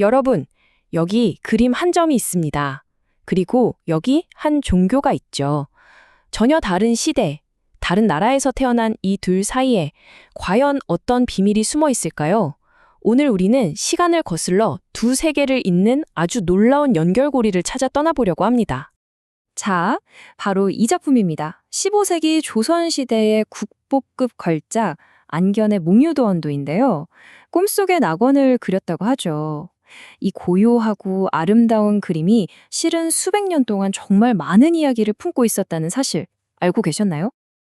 여러분, 여기 그림 한 점이 있습니다. 그리고 여기 한 종교가 있죠. 전혀 다른 시대, 다른 나라에서 태어난 이 둘 사이에 과연 어떤 비밀이 숨어 있을까요? 오늘 우리는 시간을 거슬러 두 세계를 잇는 아주 놀라운 연결고리를 찾아 떠나보려고 합니다. 자, 바로 이 작품입니다. 15세기 조선시대의 국보급 걸작 안견의 몽유도원도인데요. 꿈속의 낙원을 그렸다고 하죠. 이 고요하고 아름다운 그림이 실은 수백 년 동안 정말 많은 이야기를 품고 있었다는 사실 알고 계셨나요?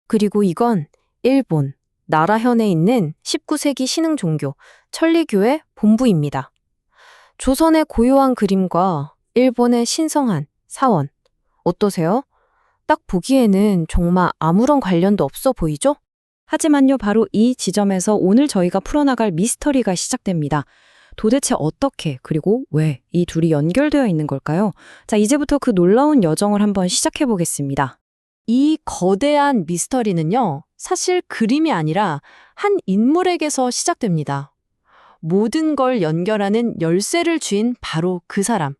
그리고 이건 일본, 나라현에 있는 19세기 신흥 종교, 천리교의 본부입니다. 조선의 고요한 그림과 일본의 신성한 사원, 어떠세요? 딱 보기에는 정말 아무런 관련도 없어 보이죠? 하지만요, 바로 이 지점에서 오늘 저희가 풀어나갈 미스터리가 시작됩니다. 도대체 어떻게, 그리고 왜 이 둘이 연결되어 있는 걸까요? 자, 이제부터 그 놀라운 여정을 한번 시작해 보겠습니다. 이 거대한 미스터리는요, 사실 그림이 아니라 한 인물에게서 시작됩니다. 모든 걸 연결하는 열쇠를 쥔 바로 그 사람.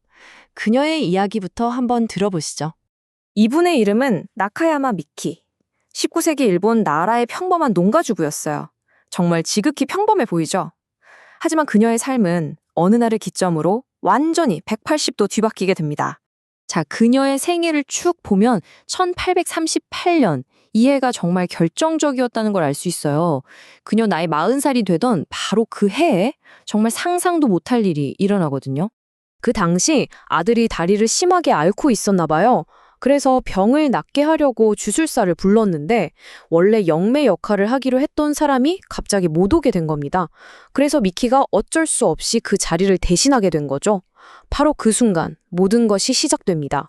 그녀의 이야기부터 한번 들어보시죠. 이분의 이름은 나카야마 미키. 19세기 일본 나라의 평범한 농가주부였어요. 정말 지극히 평범해 보이죠? 하지만 그녀의 삶은 어느 날을 기점으로 완전히 180도 뒤바뀌게 됩니다. 자, 그녀의 생애를 쭉 보면 1838년, 이 해가 정말 결정적이었다는 걸 알 수 있어요. 그녀 나이 40살이 되던 바로 그 해에 정말 상상도 못할 일이 일어나거든요. 그 당시 아들이 다리를 심하게 앓고 있었나 봐요. 그래서 병을 낫게 하려고 주술사를 불렀는데 원래 영매 역할을 하기로 했던 사람이 갑자기 못 오게 된 겁니다. 그래서 미키가 어쩔 수 없이 그 자리를 대신하게 된 거죠. 바로 그 순간 모든 것이 시작됩니다.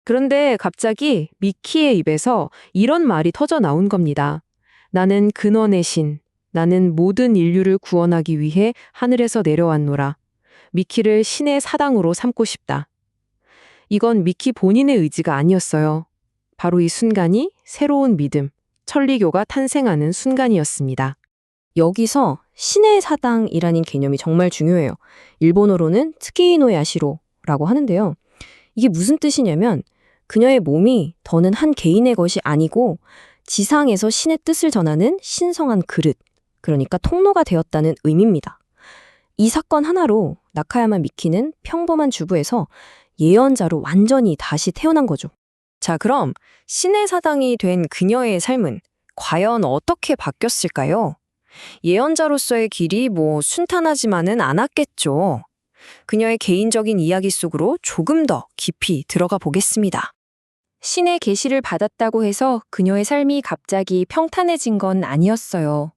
그런데 갑자기 미키의 입에서 이런 말이 터져 나온 겁니다. 나는 근원의 신, 나는 모든 인류를 구원하기 위해 하늘에서 내려왔노라. 미키를 신의 사당으로 삼고 싶다. 이건 미키 본인의 의지가 아니었어요. 바로 이 순간이 새로운 믿음, 천리교가 탄생하는 순간이었습니다. 여기서 신의 사당이라는 개념이 정말 중요해요. 일본어로는 트키노 야시로라고 하는데요. 이게 무슨 뜻이냐면 그녀의 몸이 더는 한 개인의 것이 아니고 지상에서 신의 뜻을 전하는 신성한 그릇, 그러니까 통로가 되었다는 의미입니다. 이 사건 하나로 나카야마 미키는 평범한 주부에서 예언자로 완전히 다시 태어난 거죠. 자, 그럼 신의 사당이 된 그녀의 삶은 과연 어떻게 바뀌었을까요? 예언자로서의 길이 순탄하지만은 않았겠죠. 그녀의 개인적인 이야기 속으로 조금 더 깊이 들어가 보겠습니다. 신의 계시를 받았다고 해서 그녀의 삶이 갑자기 평탄해진 건 아니었어요.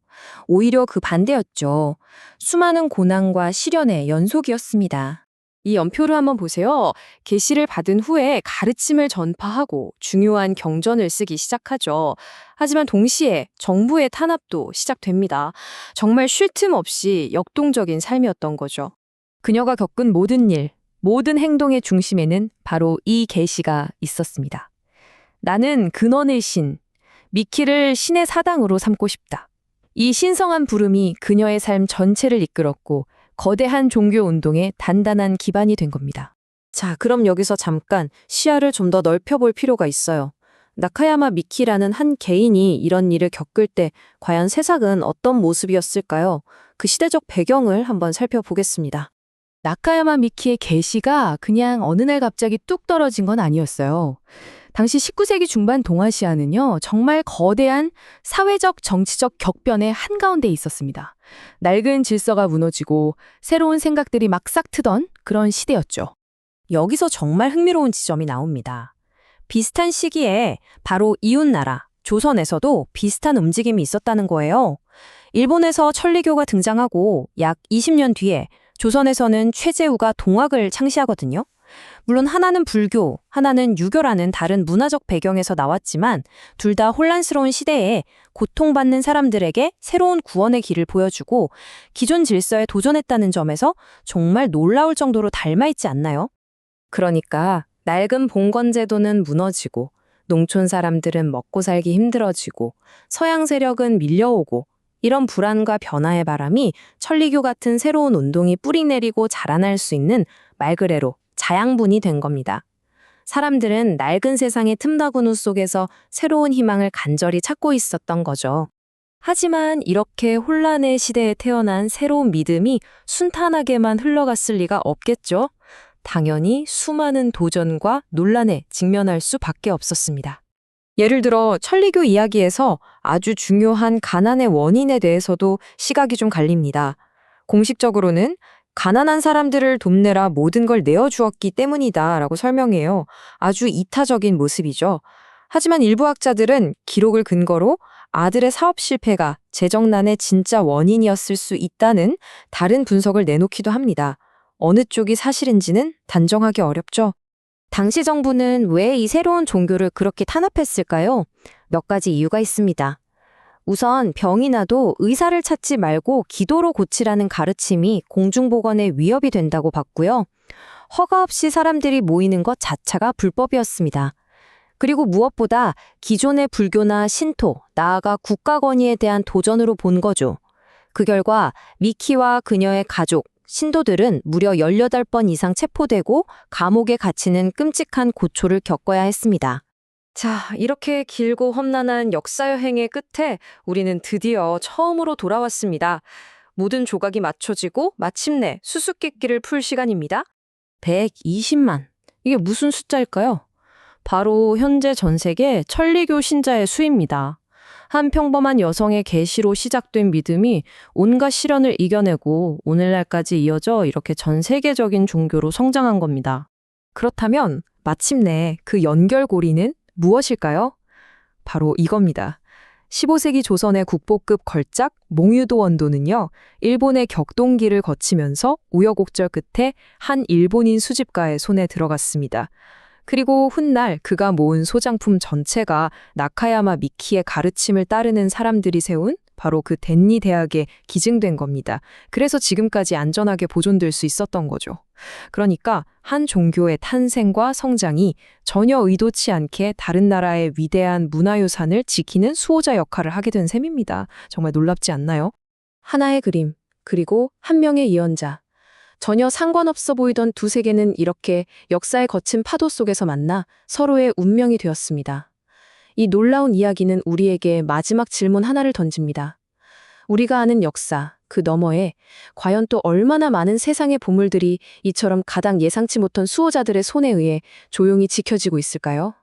오히려 그 반대였죠. 수많은 고난과 시련의 연속이었습니다. 이 연표를 한번 보세요. 계시를 받은 후에 가르침을 전파하고 중요한 경전을 쓰기 시작하죠. 하지만 동시에 정부의 탄압도 시작됩니다. 정말 쉴 틈 없이 역동적인 삶이었던 거죠. 그녀가 겪은 모든 일, 모든 행동의 중심에는 바로 이 계시가 있었습니다. 나는 근원의 신, 미키를 신의 사당으로 삼고 싶다. 이 신성한 부름이 그녀의 삶 전체를 이끌었고 거대한 종교 운동의 단단한 기반이 된 겁니다. 자, 그럼 여기서 잠깐 시야를 좀 더 넓혀볼 필요가 있어요. 나카야마 미키라는 한 개인이 이런 일을 겪을 때 과연 세상은 어떤 모습이었을까요? 그 시대적 배경을 한번 살펴보겠습니다. 나카야마 미키의 계시가 그냥 어느 날 갑자기 뚝 떨어진 건 아니었어요. 당시 19세기 중반 동아시아는요, 정말 거대한 사회적, 정치적 격변의 한가운데 있었습니다. 낡은 질서가 무너지고 새로운 생각들이 막 싹트던 그런 시대였죠. 여기서 정말 흥미로운 지점이 나옵니다. 비슷한 시기에 바로 이웃나라, 조선에서도 비슷한 움직임이 있었다는 거예요. 일본에서 천리교가 등장하고 약 20년 뒤에 조선에서는 최재우가 동학을 창시하거든요. 물론 하나는 불교, 하나는 유교라는 다른 문화적 배경에서 나왔지만 둘 다 혼란스러운 시대에 고통받는 사람들에게 새로운 구원의 길을 보여주고 기존 질서에 도전했다는 점에서 정말 놀라울 정도로 닮아있지 않나요? 그러니까 낡은 봉건제도는 무너지고 농촌 사람들은 먹고 살기 힘들어지고 서양 세력은 밀려오고 이런 불안과 변화의 바람이 천리교 같은 새로운 운동이 뿌리내리고 자라날 수 있는 말 그대로 자양분이 된 겁니다. 사람들은 낡은 세상의 틈나구누 속에서 새로운 희망을 간절히 찾고 있었던 거죠. 하지만 이렇게 혼란의 시대에 태어난 새로운 믿음이 순탄하게만 흘러갔을 리가 없겠죠. 당연히 수많은 도전과 논란에 직면할 수밖에 없었습니다. 예를 들어 천리교 이야기에서 아주 중요한 가난의 원인에 대해서도 시각이 좀 갈립니다. 공식적으로는 가난한 사람들을 돕느라 모든 걸 내어주었기 때문이다라고 설명해요. 아주 이타적인 모습이죠. 하지만 일부 학자들은 기록을 근거로 아들의 사업 실패가 재정난의 진짜 원인이었을 수 있다는 다른 분석을 내놓기도 합니다. 어느 쪽이 사실인지는 단정하기 어렵죠. 당시 정부는 왜 이 새로운 종교를 그렇게 탄압했을까요? 몇 가지 이유가 있습니다. 우선 병이 나도 의사를 찾지 말고 기도로 고치라는 가르침이 공중보건에 위협이 된다고 봤고요. 허가 없이 사람들이 모이는 것 자체가 불법이었습니다. 그리고 무엇보다 기존의 불교나 신토, 나아가 국가 권위에 대한 도전으로 본 거죠. 그 결과 미키와 그녀의 가족, 신도들은 무려 18번 이상 체포되고 감옥에 갇히는 끔찍한 고초를 겪어야 했습니다. 자, 이렇게 길고 험난한 역사 여행의 끝에 우리는 드디어 처음으로 돌아왔습니다. 모든 조각이 맞춰지고 마침내 수수께끼를 풀 시간입니다. 120만. 이게 무슨 숫자일까요? 바로 현재 전 세계 천리교 신자의 수입니다. 한 평범한 여성의 계시로 시작된 믿음이 온갖 시련을 이겨내고 오늘날까지 이어져 이렇게 전 세계적인 종교로 성장한 겁니다. 그렇다면 마침내 그 연결고리는 무엇일까요? 바로 이겁니다. 15세기 조선의 국보급 걸작 몽유도 원도는요, 일본의 격동기를 거치면서 우여곡절 끝에 한 일본인 수집가의 손에 들어갔습니다. 그리고 훗날 그가 모은 소장품 전체가 나카야마 미키의 가르침을 따르는 사람들이 세운 바로 그 덴니 대학에 기증된 겁니다. 그래서 지금까지 안전하게 보존될 수 있었던 거죠. 그러니까 한 종교의 탄생과 성장이 전혀 의도치 않게 다른 나라의 위대한 문화유산을 지키는 수호자 역할을 하게 된 셈입니다. 정말 놀랍지 않나요? 하나의 그림, 그리고 한 명의 예언자. 전혀 상관없어 보이던 두 세계는 이렇게 역사의 거친 파도 속에서 만나 서로의 운명이 되었습니다. 이 놀라운 이야기는 우리에게 마지막 질문 하나를 던집니다. 우리가 아는 역사, 그 너머에 과연 또 얼마나 많은 세상의 보물들이 이처럼 가장 예상치 못한 수호자들의 손에 의해 조용히 지켜지고 있을까요?